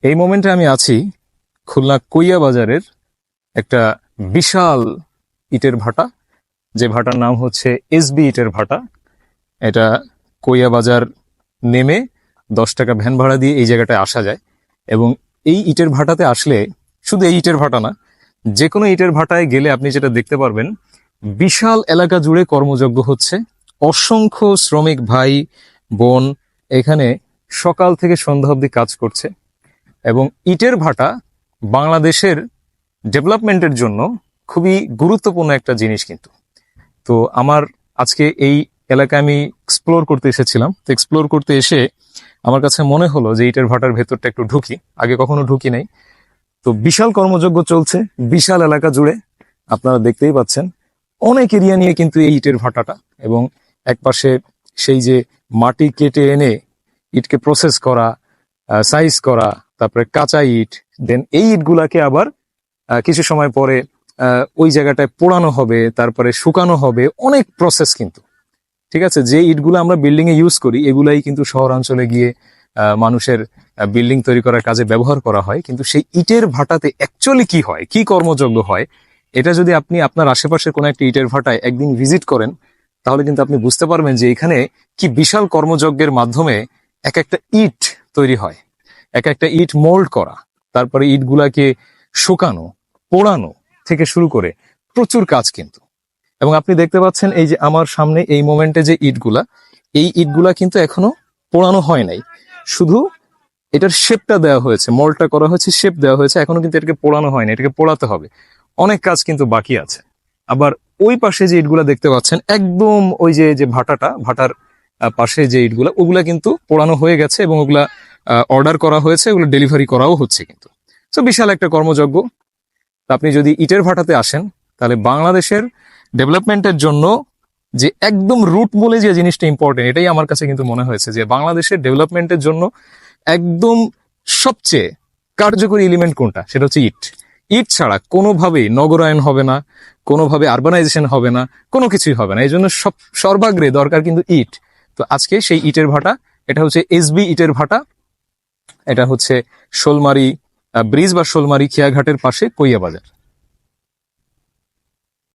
এই মোমেন্টে আমি আছি খুলনা কুইয়া বাজারের একটা বিশাল ইটের ভাটা, যে ভাটার নাম হচ্ছে এসবি ইটের ভাটা। এটা কুইয়া বাজার নেমে 10 টাকা ভ্যান ভাড়া দিয়ে এই জায়গাটায় আসা যায়। এবং এই ইটের ভাটাতে আসলে শুধু এই ইটের ভাটা না, যে কোনো ইটের ভাটায় গেলে আপনি যেটা দেখতে পারবেন, বিশাল এলাকা জুড়ে কর্মযজ্ঞ হচ্ছে। অসংখ্য শ্রমিক ভাই বোন এখানে সকাল থেকে সন্ধ্যা অবধি কাজ করছে। এবং ইটের ভাটা বাংলাদেশের ডেভেলপমেন্টের জন্য খুবই গুরুত্বপূর্ণ একটা জিনিস কিন্তু। তো আমার আজকে এই এলাকায় আমি এক্সপ্লোর করতে এসেছিলাম। তো এক্সপ্লোর করতে এসে আমার কাছে মনে হলো যে ইটের ভাটার ভেতরটা একটু ঢুকি, আগে কখনো ঢুকি নাই। তো বিশাল কর্মযজ্ঞ চলছে বিশাল এলাকা জুড়ে, আপনারা দেখতেই পাচ্ছেন। অনেক এরিয়া নিয়ে কিন্তু এই ইটের ভাটাটা। এবং একপাশে সেই যে মাটি কেটে এনে ইটকে প্রসেস করা, সাইজ করা, তারপরে কাঁচা ইট, দেন এই ইটগুলাকে আবার কিছু সময় পরে ওই জায়গাটায় পোড়ানো হবে, তারপরে শুকানো হবে, অনেক প্রসেস কিন্তু। ঠিক আছে, যে ইটগুলো আমরা বিল্ডিং এ ইউজ করি এগুলাই কিন্তু শহরাঞ্চলে গিয়ে মানুষের বিল্ডিং তৈরি করার কাজে ব্যবহার করা হয়। কিন্তু সেই ইটের ভাটাতে অ্যাকচুয়ালি কি হয়, কি কর্মযজ্ঞ হয়, এটা যদি আপনি আপনার আশেপাশের কোনো একটা ইটের ভাটায় একদিন ভিজিট করেন, তাহলে কিন্তু আপনি বুঝতে পারবেন যে এখানে কি বিশাল কর্মযজ্ঞের মাধ্যমে এক একটা ইট তৈরি হয়, এক একটা ইট মোল্ড করা, তারপরে ইটগুলাকে শুকানো, পোড়ানো থেকে শুরু করে প্রচুর কাজ কিন্তু। এবং আপনি দেখতে পাচ্ছেন এই যে আমার সামনে এই মোমেন্টে যে ইটগুলা, এই ইটগুলা কিন্তু এখনো পোড়ানো হয় নাই, শুধু এটার শেপটা দেওয়া হয়েছে, মোল্ডটা করা হয়েছে, শেপ দেওয়া হয়েছে, এখনো কিন্তু এটাকে পোড়ানো হয়নি, এটাকে পোড়াতে হবে। অনেক কাজ কিন্তু বাকি আছে। আবার ওই পাশে যে ইটগুলা দেখতে পাচ্ছেন, একদম ওই যে যে ভাটার পাশে যে ইটগুলা, ওগুলা কিন্তু পোড়ানো হয়ে গেছে এবং ওগুলা অর্ডার করা হয়েছে, ওগুলো ডেলিভারি করাও হচ্ছে কিন্তু। তো বিশাল একটা কর্মযজ্ঞ। আপনি যদি ইটের ভাটাতে আসেন, তাহলে বাংলাদেশের ডেভেলপমেন্টের জন্য যে একদম রুট বলে যে জিনিসটা ইম্পর্টেন্ট, এটাই আমার কাছে কিন্তু মনে হয়েছে যে বাংলাদেশের ডেভেলপমেন্টের জন্য একদম সবচেয়ে কার্যকরী এলিমেন্ট কোনটা, সেটা হচ্ছে ইট। ইট ছাড়া কোনোভাবেই নগরায়ন হবে না, কোনোভাবে আরবানাইজেশন হবে না, কোনো কিছুই হবে না। এই জন্য সর্বাগ্রে দরকার কিন্তু ইট। তো আজকে সেই ইটের ভাটা, এটা হচ্ছে এসবি ইটের ভাটা। এটা হচ্ছে শোলমারি ব্রিজ বা শোলমারি খেয়াঘাটের পাশে কুইয়া বাজার।